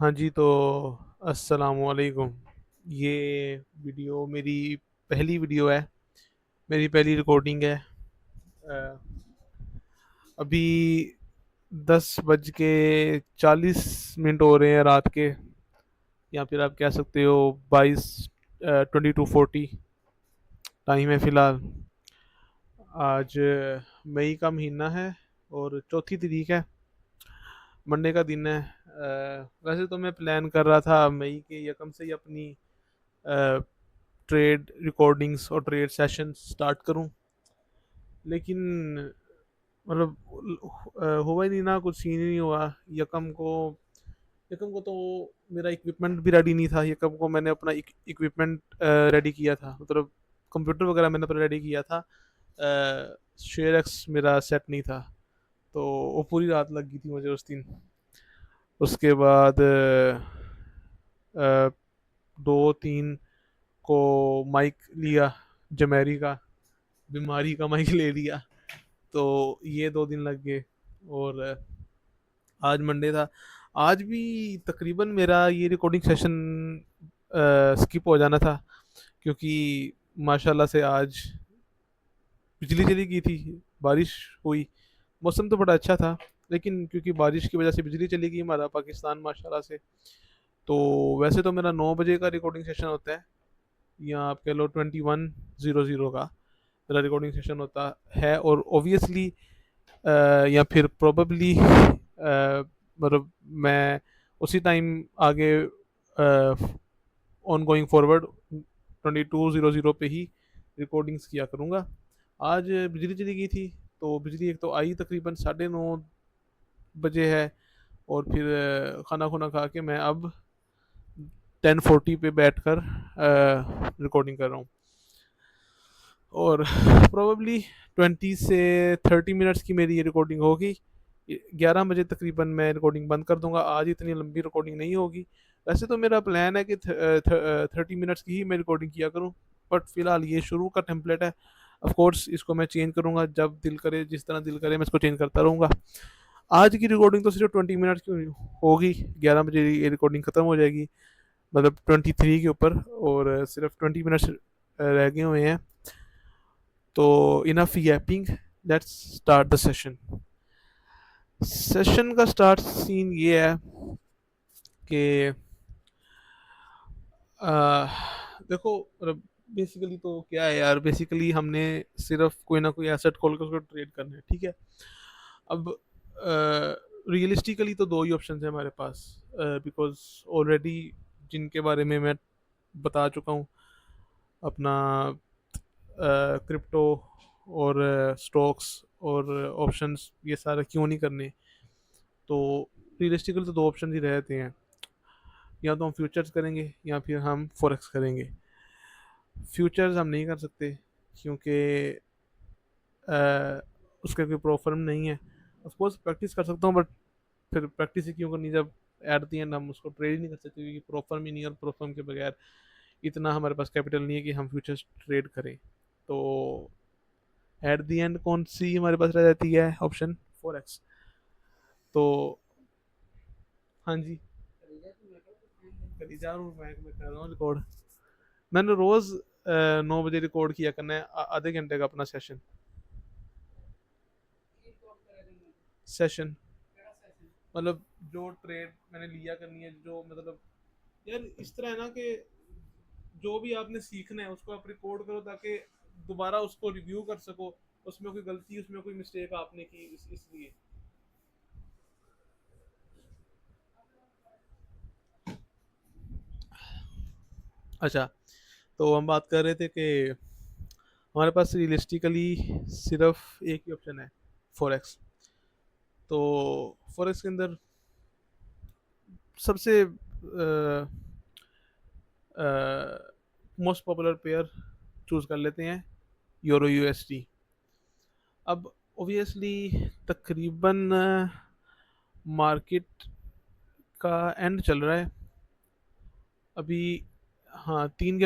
हाँ जी, तो अस्सलामुअलैकुम। ये वीडियो मेरी पहली वीडियो है, मेरी पहली रिकॉर्डिंग है। अ, अभी 10:40 हो रहे हैं रात के, या फिर आप कह सकते हो 22:40 टाइम है फ़िलहाल। आज मई का महीना है और चौथी तारीख है, मंडे का दिन है। वैसे तो मैं प्लान कर रहा था मई के यकम से ही अपनी ट्रेड रिकॉर्डिंग्स और ट्रेड सेशन स्टार्ट करूं, लेकिन मतलब हुआ ही नहीं ना, कुछ सीन ही नहीं हुआ। यकम को तो मेरा इक्विपमेंट भी रेडी नहीं था। यकम को मैंने अपना इक्विपमेंट रेडी किया था, मतलब कंप्यूटर वगैरह मैंने अपना रेडी किया था। शेयर एक्स मेरा सेट नहीं था, तो वो पूरी रात लग गई थी मुझे उस दिन। उसके बाद अ, 2-3 को माइक लिया, जमेरी का, बीमारी का माइक ले लिया। तो ये 2 दिन लग गए। और आज मंडे था। आज भी तकरीबन मेरा ये रिकॉर्डिंग सेशन स्किप हो जाना था, क्योंकि माशाल्लाह से आज बिजली चली गई थी, बारिश हुई। मौसम तो बड़ा अच्छा था, लेकिन क्योंकि बारिश की वजह से बिजली चली गई हमारा पाकिस्तान माशाल्लाह से। तो वैसे तो मेरा 9 बजे का रिकॉर्डिंग सेशन होता है, या आप कह लो 21:00 का मेरा रिकॉर्डिंग सेशन होता है। और ओबियसली या फिर प्रोबेबली मतलब मैं उसी टाइम आगे ऑन गोइंग फॉरवर्ड 22:00 पे ही रिकॉर्डिंग्स किया करूँगा। आज बिजली चली गई थी, तो बिजली एक तो आई तकरीबन 9:30 बजे है। और फिर खाना खुना खा के मैं अब 10:40 पे बैठ कर रिकॉर्डिंग कर रहा हूँ। और प्रोबेबली 20 से 30 मिनट्स की मेरी ये रिकॉर्डिंग होगी। 11 बजे तकरीबन मैं रिकॉर्डिंग बंद कर दूंगा। आज इतनी लंबी रिकॉर्डिंग नहीं होगी। वैसे तो मेरा प्लान है कि 30 मिनट्स की ही मैं रिकॉर्डिंग किया करूँ, बट फिलहाल ये शुरू का टेम्पलेट है। ऑफ कोर्स इसको मैं चेंज करूँगा जब दिल करे, जिस तरह दिल करे मैं इसको चेंज करता रहूँगा। आज की रिकॉर्डिंग तो सिर्फ 20 मिनट्स की होगी। 11 बजे ये रिकॉर्डिंग ख़त्म हो जाएगी, मतलब 23 के ऊपर, और सिर्फ 20 मिनट्स रह गए हुए हैं। तो enough yapping, let's start the session. Session का स्टार्ट सीन ये है कि अह, देखो, बेसिकली तो क्या है यार, बेसिकली हमने सिर्फ कोई ना कोई एसेट खोल कर उसको ट्रेड करना है, ठीक है। अब रियलिस्टिकली तो दो ही ऑप्शन है हमारे पास, बिकॉज ऑलरेडी जिनके बारे में मैं बता चुका हूँ, अपना क्रिप्टो और स्टॉक्स और ऑप्शंस, ये सारा क्यों नहीं करने। तो रियलिस्टिकली तो दो ऑप्शन ही रहते हैं, या तो हम फ्यूचर्स करेंगे या फिर हम फॉरेक्स करेंगे। फ्यूचर्स हम नहीं कर सकते, क्योंकि उसका कोई प्रो फर्म नहीं है। ऑफ कोर्स प्रैक्टिस कर सकता हूँ, बट फिर प्रैक्टिस ही क्यों करनी जब एट दी एंड हम उसको ट्रेड ही नहीं कर सकते, क्योंकि प्रो फर्म ही नहीं है, और प्रो फर्म के बगैर इतना हमारे पास कैपिटल नहीं है कि हम फ्यूचर्स ट्रेड करें। तो एट दी एंड कौन सी हमारे पास रह जाती है ऑप्शन? फॉरेक्स। तो हाँ जी, करी जा रहा हूँ मैं कर रहा हूँ रिकॉर्ड। मैंने रोज 9 बजे रिकॉर्ड किया करना है, आधे घंटे का अपना सेशन। सेशन मतलब जो ट्रेड मैंने लिया करनी है, जो मतलब यार इस तरह है ना कि जो भी आपने सीखना है उसको आप रिकॉर्ड करो, ताकि दोबारा उसको रिव्यू कर सको, उसमें कोई गलती, उसमें कोई मिस्टेक आपने की, इसलिए। अच्छा, तो हम बात कर रहे थे कि हमारे पास रियलिस्टिकली सिर्फ एक ही ऑप्शन है, फॉरेक्स। तो फॉरेक्स के अंदर सबसे मोस्ट पॉपुलर पेयर चूज कर लेते हैं, यूरो यूएसडी। अब ओबियसली तकरीबन मार्केट का एंड चल रहा है अभी। हाँ, 3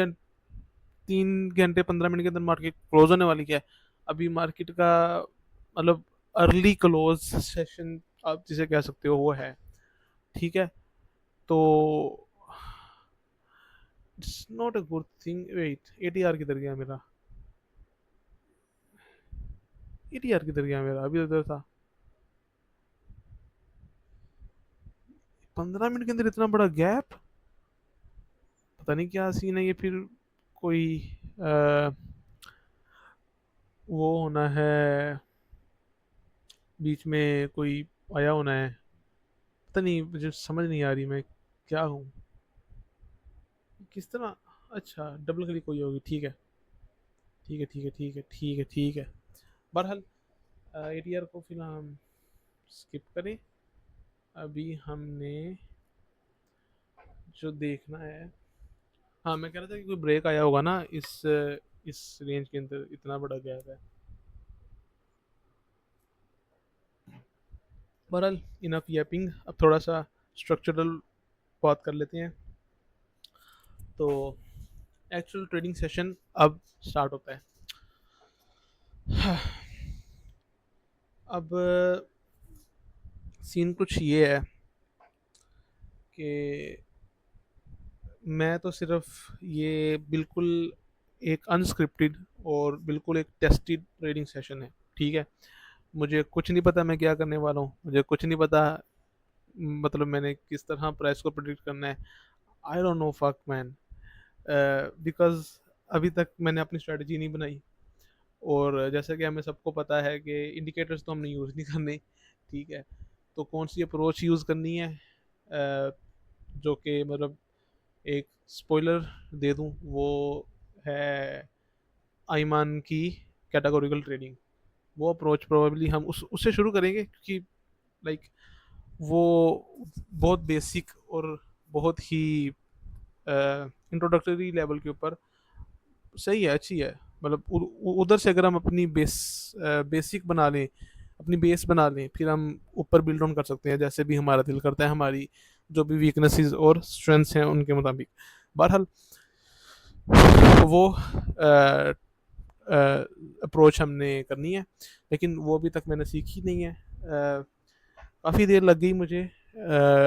घंटे 15 मिनट के अंदर मार्केट क्लोज होने वाली है। अभी मार्केट का मतलब अर्ली क्लोज सेशन आप जिसे कह सकते हो वो है, ठीक है। तो it's not a good thing. Wait, ATR किधर गया मेरा? एटीआर किधर गया मेरा? अभी उधर था। 15 मिनट के अंदर इतना बड़ा गैप? पता नहीं क्या सीन है ये फिर। कोई आ, वो होना है, बीच में कोई आया होना है। पता नहीं, मुझे समझ नहीं आ रही मैं क्या हूँ, किस तरह। अच्छा, डबल क्लिक हुई होगी, ठीक है। ठीक है, ठीक है, ठीक है, ठीक है, ठीक है। बहरहाल, एटीआर को फिलहाल हम स्किप करें। अभी हमने जो देखना है, हाँ मैं कह रहा था कि कोई ब्रेक आया होगा ना इस रेंज के अंदर इतना बड़ा गैप है। बहरहाल, इनफ यैपिंग, अब थोड़ा सा स्ट्रक्चरल बात कर लेते हैं। तो एक्चुअल ट्रेडिंग सेशन अब स्टार्ट होता है। अब सीन कुछ ये है कि मैं तो सिर्फ ये बिल्कुल एक अनस्क्रिप्टेड और बिल्कुल एक टेस्टेड ट्रेडिंग सेशन है, ठीक है। मुझे कुछ नहीं पता मैं क्या करने वाला हूँ, मुझे कुछ नहीं पता मतलब मैंने किस तरह प्राइस को प्रिडिक्ट करना है। आई don't no fuck man, because अभी तक मैंने अपनी स्ट्रेटजी नहीं बनाई। और जैसा कि हमें सबको पता है कि इंडिकेटर्स तो हमने यूज़ नहीं करने, ठीक है। तो कौन सी अप्रोच यूज़ करनी है, जो कि मतलब एक स्पॉइलर दे दूं, वो है आईमान की कैटेगोरिकल ट्रेडिंग। वो अप्रोच प्रोबेबली हम उससे शुरू करेंगे, क्योंकि लाइक वो बहुत बेसिक और बहुत ही इंट्रोडक्टरी लेवल के ऊपर सही है, अच्छी है। मतलब उधर से अगर हम अपनी बेसिक बना लें, अपनी बेस बना लें, फिर हम ऊपर बिल्ड ऑन कर सकते हैं जैसे भी हमारा दिल करता है, हमारी जो भी वीकनेसेस और स्ट्रेंथ्स हैं उनके मुताबिक। बहरहाल, वो अप्रोच हमने करनी है, लेकिन वो अभी तक मैंने सीखी नहीं है। काफ़ी देर लग गई मुझे।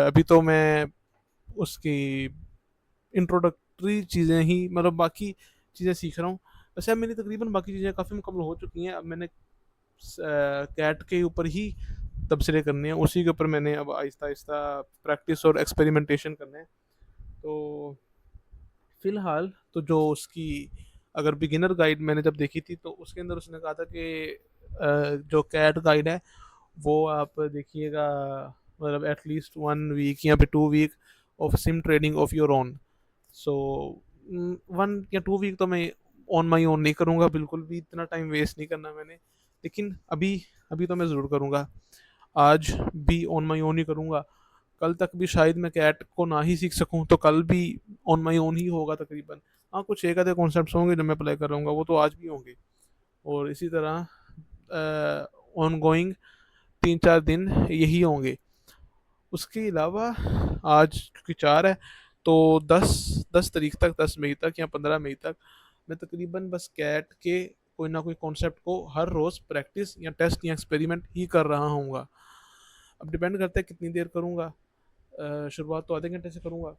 अभी तो मैं उसकी इंट्रोडक्टरी चीज़ें ही, मतलब बाकी चीज़ें सीख रहा हूँ। वैसे अब मेरी तकरीबन बाकी चीज़ें काफ़ी मुकम्मल हो चुकी हैं। अब मैंने कैट के ऊपर ही तबसरे करने हैं, उसी के ऊपर मैंने अब आहिस्ता आहिस्ता प्रैक्टिस और एक्सपेरिमेंटेशन करना है। तो फिलहाल तो जो उसकी अगर बिगिनर गाइड मैंने जब देखी थी, तो उसके अंदर उसने कहा था कि जो कैट गाइड है वो आप देखिएगा, मतलब एटलीस्ट 1 वीक या फिर 2 week of sim trading of your own. So 1 या 2 वीक तो मैं ऑन माई ओन नहीं करूँगा, बिल्कुल भी इतना टाइम वेस्ट नहीं करना मैंने। लेकिन अभी अभी तो मैं ज़रूर करूँगा। आज भी ऑन माई ओन ही करूँगा। कल तक भी शायद मैं कैट को ना ही सीख सकूँ, तो कल भी ऑन माई ओन ही होगा तकरीबन। हाँ, कुछ एक आधे कॉन्सेप्ट्स होंगे जो मैं अप्लाई कर रहा हूँ, वो तो आज भी होंगे। और इसी तरह ऑन गोइंग 3-4 दिन यही होंगे। उसके अलावा आज क्योंकि 4 है, तो 10 तारीख तक, 10 मई तक या 15 मई तक मैं तकरीबन बस कैट के कोई ना कोई कॉन्सेप्ट को हर रोज़ प्रैक्टिस या टेस्ट या एक्सपेरिमेंट ही कर रहा हूँगा। अब डिपेंड करता है कितनी देर करूँगा। शुरुआत तो आधे घंटे से करूँगा।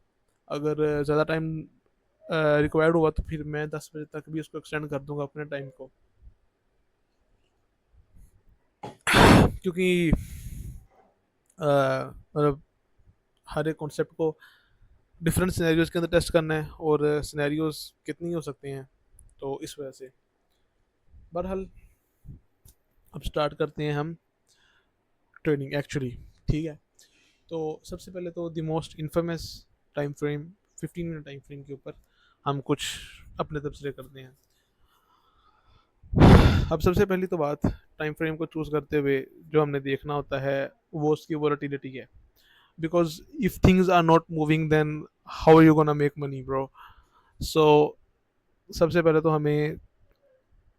अगर ज़्यादा टाइम रिक्वायर्ड हुआ तो फिर मैं 10 बजे तक भी उसको एक्सटेंड कर दूंगा अपने टाइम को, क्योंकि मतलब हर एक कॉन्सेप्ट को डिफरेंट सिनेरियोज के अंदर टेस्ट करना है, और सिनेरियोज कितनी हो सकते हैं, तो इस वजह से। बहरहाल, अब स्टार्ट करते हैं हम ट्रेनिंग एक्चुअली, ठीक है। तो सबसे पहले तो the most infamous time frame, 15 minute time frame के ऊपर हम कुछ अपने तबसरे करते हैं। अब सबसे पहली तो बात, टाइम फ्रेम को चूज़ करते हुए जो हमने देखना होता है वो उसकी वोलेटिलिटी है। Because if things are not moving then how are you gonna make money bro. So सबसे पहले तो हमें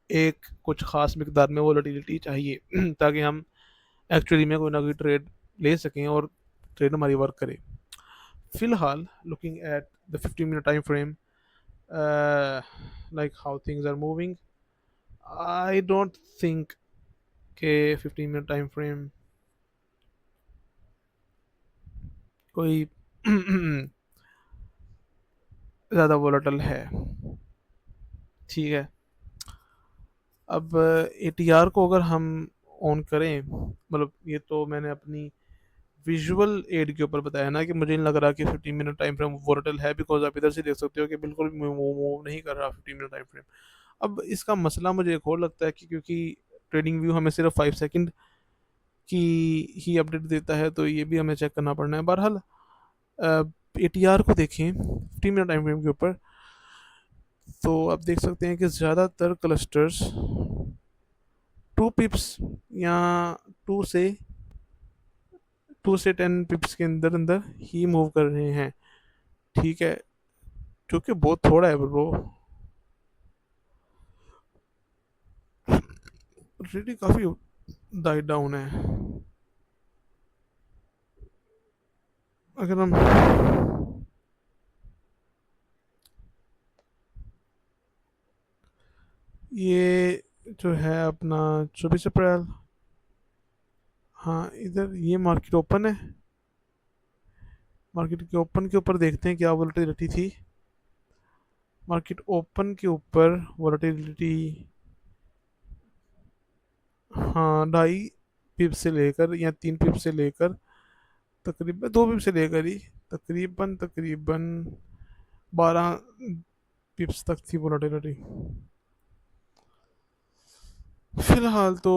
एक कुछ खास मकदार में वोलेटिलिटी चाहिए ताकि हम एक्चुअली में कोई ना कोई ट्रेड ले सकें और ट्रेड हमारी वर्क करे। फिलहाल looking at the 15 minute time frame, like how things are moving, I don't think के 15 मिनट टाइम फ्रेम कोई ज़्यादा वोलेटल है। ठीक है। अब एटीआर को अगर हम ऑन करें, मतलब ये तो मैंने अपनी विजुअल एड के ऊपर बताया ना कि मुझे नहीं लग रहा कि 15 मिनट टाइम फ्रेम वोलेटल है, बिकॉज आप इधर से देख सकते हो कि बिल्कुल भी मूव नहीं कर रहा 15 मिनट टाइम फ्रेम। अब इसका मसला मुझे एक और लगता है कि क्योंकि ट्रेडिंग व्यू हमें सिर्फ 5 सेकंड की ही अपडेट देता है, तो ये भी हमें चेक करना पड़ना है। बहरहाल एटीआर को देखें 15 मिनट टाइम फ्रेम के ऊपर, तो आप देख सकते हैं कि ज़्यादातर क्लस्टर्स 2 पिप्स या टू से 10 पिप्स के अंदर अंदर ही मूव कर रहे हैं। ठीक है, जो कि बहुत थोड़ा है ब्रो। रेडी काफ़ी डाइट डाउन है। अगर हम ये जो है अपना 24 अप्रैल, हाँ इधर ये मार्केट ओपन है। मार्केट के ओपन के ऊपर देखते हैं क्या वोलेटिलिटी थी। मार्केट ओपन के ऊपर वोलेटिलिटी, हाँ 2.5 पिप से लेकर या 3 पिप से लेकर तकरीबन 2 पिप से लेकर ही तकरीबन तकरीबन 12 पिप्स तक थी वोलेटिलिटी। फिलहाल तो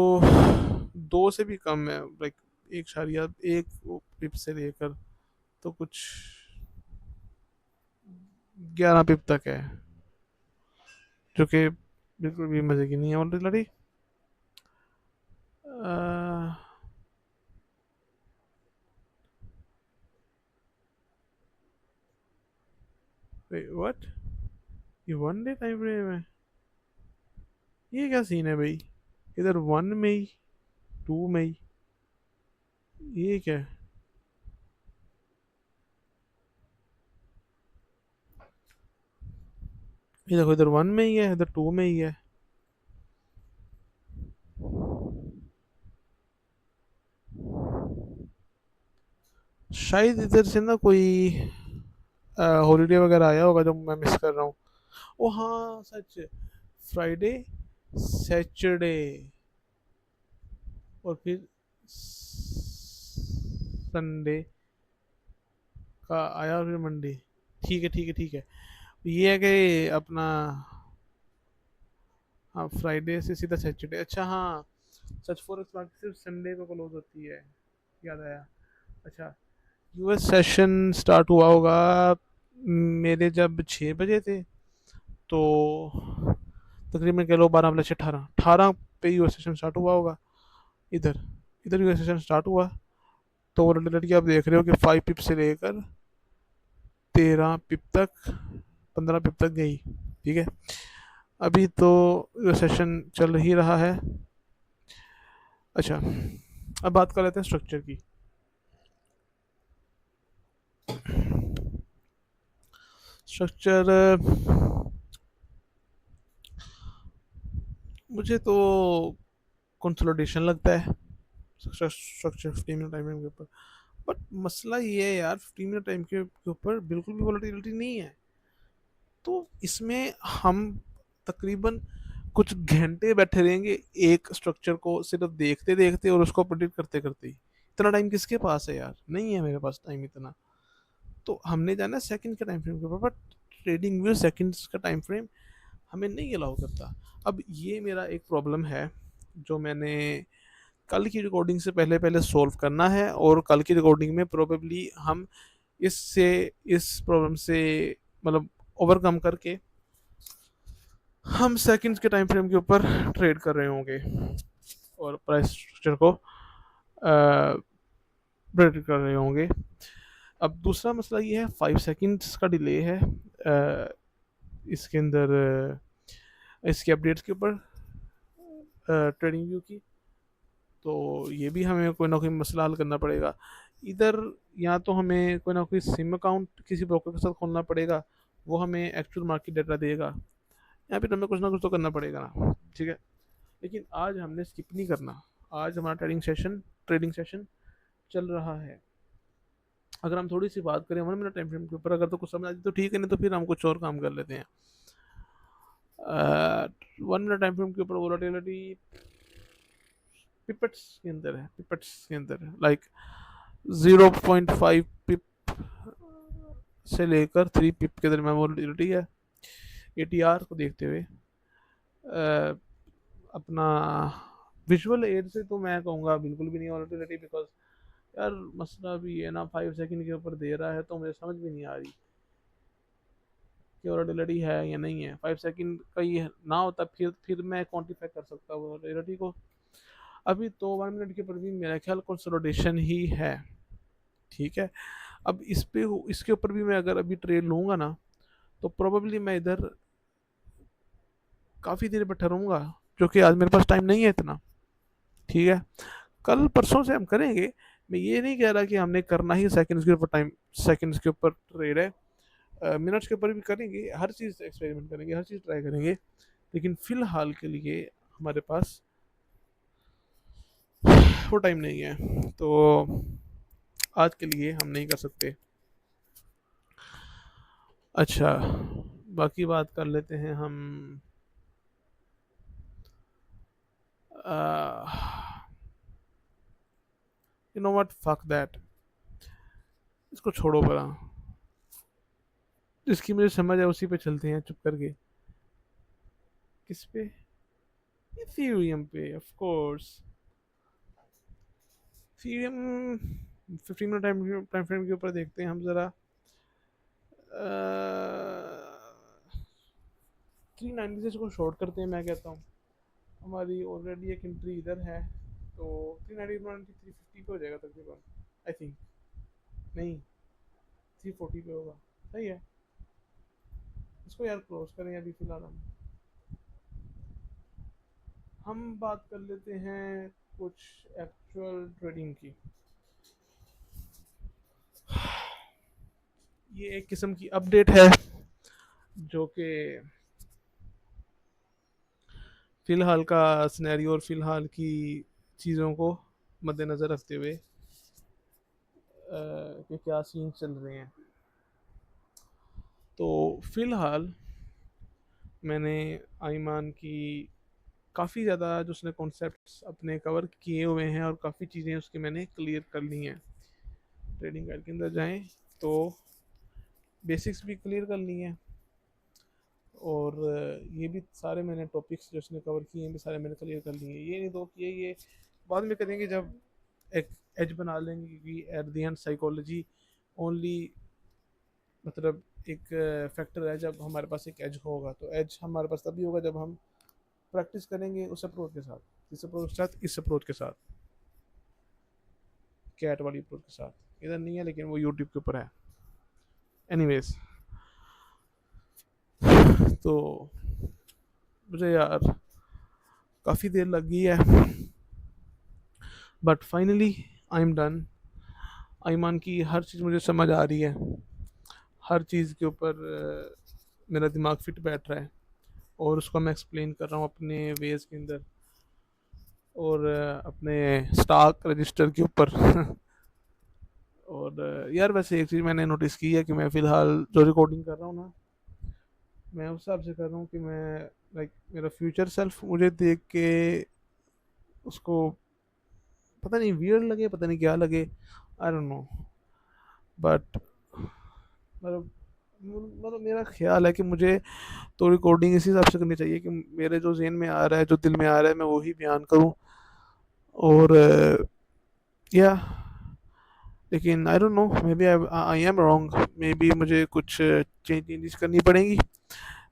2 से भी कम है, लाइक 1.1 पिप से लेकर तो कुछ 11 पिप तक है, जो कि बिल्कुल भी मज़े की नहीं है वोलेटिलिटी। व्हाट, ये 1 डे टाइम फ्रेम है? ये क्या सीन है भाई? इधर 1 मई, 2 मई, ये क्या है? ये देखो, इधर 1 मई है, इधर 2 मई है। शायद इधर से ना कोई हॉलीडे वगैरह आया होगा जो मैं मिस कर रहा हूँ। ओ हाँ सच, फ्राइडे, सैटरडे, और फिर संडे का आया, और फिर मंडे। ठीक है ठीक है ठीक है। ये है कि अपना, हाँ फ्राइडे से सीधा सैटरडे। अच्छा हाँ, सच फॉरेक्स मार्केट सिर्फ संडे को क्लोज होती है, याद आया। अच्छा, यूएस सेशन स्टार्ट हुआ होगा मेरे जब 6 बजे थे, तो तकरीबन कह लो 12 प्लस 18, 18 पे यूएस सेशन स्टार्ट हुआ होगा। इधर इधर यूएस सेशन स्टार्ट हुआ, तो वोलेटिलिटी आप देख रहे हो कि 5 पिप से लेकर 13 पिप तक, 15 पिप तक गई। ठीक है, अभी तो यूएस सेशन चल ही रहा है। अच्छा, अब बात कर लेते हैं स्ट्रक्चर की। स्ट्रक्चर मुझे तो कंसोलिडेशन लगता है, स्ट्रक्चर 15 मिनट टाइम फ्रेम के ऊपर। बट मसला ये है यार, 15 मिनट टाइम के ऊपर बिल्कुल भी वोलेटिलिटी नहीं है। तो इसमें हम तकरीबन कुछ घंटे बैठे रहेंगे एक स्ट्रक्चर को सिर्फ देखते देखते और उसको प्रेडिक्ट करते करते ही। इतना टाइम किसके पास है यार? नहीं है मेरे पास टाइम इतना। तो हमने जाना सेकंड के टाइम फ्रेम के ऊपर, बट ट्रेडिंग व्यू सेकंड्स का टाइम फ्रेम हमें नहीं अलाउ करता। अब ये मेरा एक प्रॉब्लम है जो मैंने कल की रिकॉर्डिंग से पहले पहले सॉल्व करना है, और कल की रिकॉर्डिंग में प्रोबेबली हम इससे इस प्रॉब्लम से मतलब ओवरकम करके हम सेकंड्स के टाइम फ्रेम के ऊपर ट्रेड कर रहे होंगे और प्राइस स्ट्रक्चर को प्रेडिक्ट कर रहे होंगे। अब दूसरा मसला ये है, 5 सेकंड्स का डिले है इसके अंदर, इसके अपडेट्स के ऊपर ट्रेडिंग व्यू की। तो ये भी हमें कोई ना कोई मसला हल करना पड़ेगा इधर। या तो हमें कोई ना कोई सिम अकाउंट किसी ब्रोकर के साथ खोलना पड़ेगा, वो हमें एक्चुअल मार्केट डाटा देगा, या फिर हमें कुछ ना कुछ तो करना पड़ेगा ना। ठीक है, लेकिन आज हमने स्किप नहीं करना। आज हमारा ट्रेडिंग सेशन चल रहा है। अगर हम थोड़ी सी बात करें 1 मिनट टाइम फ्रेम के ऊपर, अगर तो कुछ समझ आती तो ठीक है, नहीं तो फिर हम कुछ और काम कर लेते हैं। 1 मिनट टाइम फ्रेम के ऊपर वोलाटिलिटी पिपेट्स के अंदर है, पिपेट्स के अंदर लाइक 0.5 पिप से लेकर 3 पिप के दरमियान वोलेटिलिटी है। एटीआर को देखते हुए अपना विजुअल एड से तो मैं कहूँगा बिल्कुल भी नहीं वोलेटिलिटी, बिकॉज यार मसला भी है ना, 5 सेकंड के ऊपर दे रहा है तो मुझे समझ भी नहीं आ रही कि वोलेटिलिटी है या नहीं है। 5 सेकंड का ये ना होता फिर मैं क्वान्टिफाई कर सकता हूँ वोलेटिलिटी को। अभी तो 1 मिनट के ऊपर भी मेरा ख्याल कंसोलिडेशन ही है, ठीक है। अब इस पे इसके ऊपर भी मैं अगर अभी ट्रेड लूँगा ना, तो प्रोबेबली मैं इधर काफ़ी देर बैठा रहूँगा, जो कि आज मेरे पास टाइम नहीं है इतना, ठीक है। कल परसों से हम करेंगे। मैं ये नहीं कह रहा कि हमने करना ही सेकंड्स के ऊपर टाइम, सेकंड्स के ऊपर ट्रेड है, मिनट्स के ऊपर भी करेंगे, हर चीज़ एक्सपेरिमेंट करेंगे, हर चीज़ ट्राई करेंगे, लेकिन फ़िलहाल के लिए हमारे पास वो टाइम नहीं है, तो आज के लिए हम नहीं कर सकते। अच्छा, बाकी बात कर लेते हैं हम। You know what, fuck that, इसको छोड़ो परा, जिसकी मुझे समझ है उसी पे चलते हैं चुप करके। किस पे? इथेरियम पे, of course. Ethereum 15 minute time frame के ऊपर देखते हैं हम ज़रा। 390 से इसको शॉर्ट करते हैं, मैं कहता हूँ। हमारी ऑलरेडी एक एंट्री इधर है, तो 390 350 पे हो जाएगा तकरीबन, आई थिंक। नहीं, 340 पे होगा, सही है। इसको यार क्लोज करें अभी फ़िलहाल। हम बात कर लेते हैं कुछ एक्चुअल ट्रेडिंग की। ये एक किस्म की अपडेट है जो कि फ़िलहाल का सिनेरियो और फ़िलहाल की चीज़ों को मद्देनज़र रखते हुए कि क्या सीन चल रहे हैं। तो फ़िलहाल मैंने आईमान की काफ़ी ज़्यादा जो उसने कॉन्सेप्ट्स अपने कवर किए हुए हैं और काफ़ी चीज़ें उसकी मैंने क्लियर कर ली हैं। ट्रेडिंग गाइड के अंदर जाएं तो बेसिक्स भी क्लियर कर ली हैं, और ये भी सारे मैंने टॉपिक्स जो उसने कवर किए हैं भी सारे मैंने क्लियर कर लिए हैं। ये नहीं दो कि ये बाद में करेंगे जब एक एज बना लेंगे, क्योंकि at the end psychology only मतलब एक फैक्टर है। जब हमारे पास एक एज होगा तो एज हमारे पास तभी होगा जब हम प्रैक्टिस करेंगे उस अप्रोच के साथ, इस अप्रोच के साथ, इस अप्रोच के साथ, कैट वाली अप्रोच के साथ। इधर नहीं है लेकिन वो यूट्यूब के ऊपर है। एनीवेज, तो मुझे यार काफ़ी देर लग गई है, but finally I am done. Aiman की हर चीज़ मुझे समझ आ रही है, हर चीज़ के ऊपर मेरा दिमाग फिट बैठ रहा है, और उसको मैं एक्सप्लेन कर रहा हूँ अपने वेज के अंदर, और अपने स्टॉक रजिस्टर के ऊपर और यार वैसे एक चीज़ मैंने नोटिस की है कि मैं फ़िलहाल जो रिकॉर्डिंग कर रहा हूँ ना, मैं उस हिसाब से कर रहा हूँ कि मैं लाइक मेरा फ्यूचर सेल्फ मुझे देख के उसको पता नहीं वियर्ड लगे, पता नहीं क्या लगे, आई डोंट नो, बट मतलब मेरा ख्याल है कि मुझे तो रिकॉर्डिंग इसी हिसाब से करनी चाहिए कि मेरे जो जेहन में आ रहा है, जो दिल में आ रहा है, मैं वही बयान करूँ। और या लेकिन I don't know, maybe I am wrong, maybe मुझे कुछ चेंजेस करनी पड़ेंगी,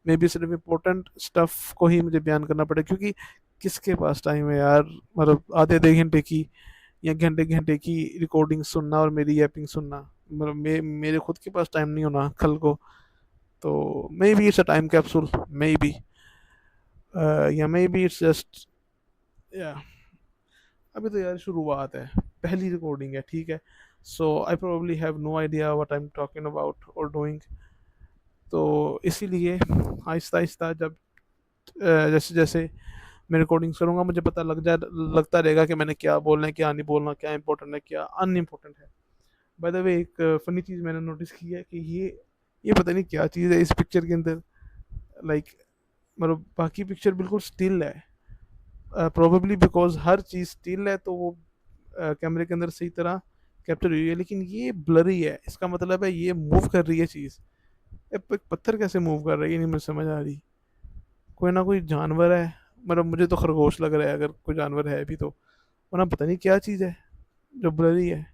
मे बी सिर्फ इम्पोर्टेंट स्टफ़ को ही मुझे बयान करना पड़ेगा, क्योंकि किसके पास टाइम है यार, मतलब आधे आधे घंटे की या घंटे घंटे की रिकॉर्डिंग सुनना और मेरी यैपिंग सुनना, मतलब मेरे खुद के पास टाइम नहीं होना कल को। तो may be it's a time capsule, may be या मे बी इट्स जस्ट या अभी तो यार शुरुआत है, पहली रिकॉर्डिंग है, ठीक है। So I probably have no idea what I am talking about और डूइंग। तो इसीलिए आहिस्ता आहिस्ता जब जैसे जैसे मैं रिकॉर्डिंग्स करूँगा मुझे लगता रहेगा कि मैंने क्या बोलना है, क्या नहीं बोलना, क्या इंपॉर्टेंट है, क्या अनइम्पोर्टेंट है। बाय द वे एक फनी चीज़ मैंने नोटिस की है कि ये पता नहीं क्या चीज़ है इस पिक्चर के अंदर। लाइक मतलब बाकी पिक्चर बिल्कुल स्टिल है, probably because her cheese still है तो वो कैमरे के अंदर सही तरह कैप्चर हुई है, लेकिन ये ब्लरी है, इसका मतलब है ये मूव कर रही है चीज़। एक पत्थर कैसे मूव कर रही है, ये नहीं मुझे समझ आ रही। कोई ना कोई जानवर है, मतलब मुझे तो खरगोश लग रहा है अगर कोई जानवर है भी तो, वरना पता नहीं क्या चीज़ है जो ब्लरी है।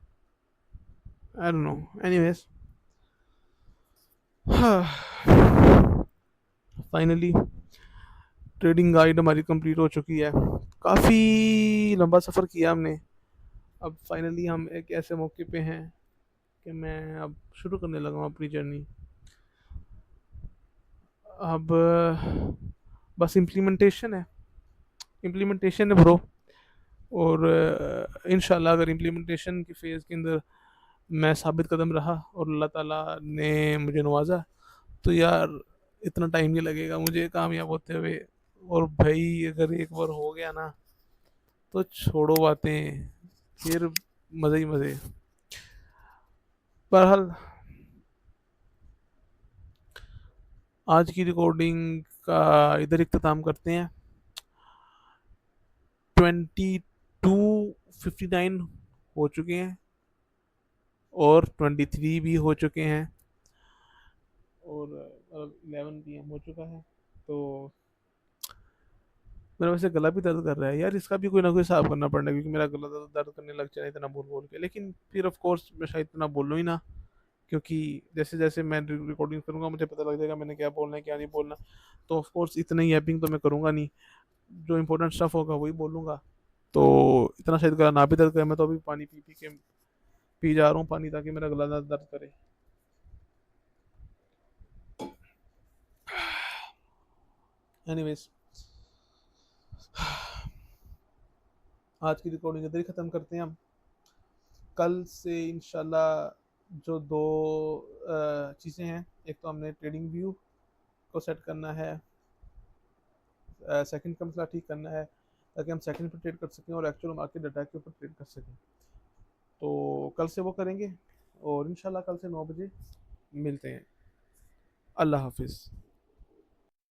आई don't no. Anyways, finally trading guide हमारी कंप्लीट हो चुकी है। काफ़ी लंबा सफ़र किया हमने। अब फाइनली हम एक ऐसे मौके पे हैं कि मैं अब शुरू करने लगा हूँ अपनी जर्नी। अब बस इम्प्लीमेंटेशन है ब्रो। और इंशाल्लाह अगर इम्प्लीमेंटेशन की फ़ेज़ के अंदर मैं साबित कदम रहा और अल्लाह ताला ने मुझे नवाजा, तो यार इतना टाइम नहीं लगेगा मुझे कामयाब होते हुए। और भाई अगर एक बार हो गया ना तो छोड़ो बातें, फिर मज़े ही मज़े। बहरहाल आज की रिकॉर्डिंग का इधर इख्तिताम करते हैं। 22:59 हो चुके हैं और 23 भी हो चुके हैं और 11 PM हो चुका है। तो मेरा वैसे गला भी दर्द कर रहा है यार, इसका भी कोई ना कोई हिसाब करना पड़ना, क्योंकि मेरा गला दर्द करने लग जाए इतना बोल बोल के। लेकिन फिर ऑफ कोर्स मैं शायद इतना बोलूँ ही ना, क्योंकि जैसे जैसे मैं रिकॉर्डिंग करूँगा मुझे पता लग जाएगा मैंने क्या बोलना है क्या नहीं बोलना। तो ऑफ कोर्स इतना ही एपिंग तो मैं करूँगा नहीं, जो इंपॉर्टेंट स्टफ होगा वही बोलूँगा। तो इतना शायद गला ना भी दर्द करे। मैं तो अभी पानी पी पी के पी जा रहा हूँ पानी, ताकि मेरा गला ना दर्द करे। एनीवेज, आज की रिकॉर्डिंग इधर ही ख़त्म करते हैं हम। कल से इंशाल्लाह जो दो चीज़ें हैं, एक तो हमने ट्रेडिंग व्यू को सेट करना है, सेकंड का मसला ठीक करना है, ताकि हम सेकंड पे ट्रेड कर सकें और एक्चुअल मार्केट डाटा के ऊपर ट्रेड कर सकें। तो कल से वो करेंगे और इंशाल्लाह कल से 9 बजे मिलते हैं। अल्लाह हाफिज़।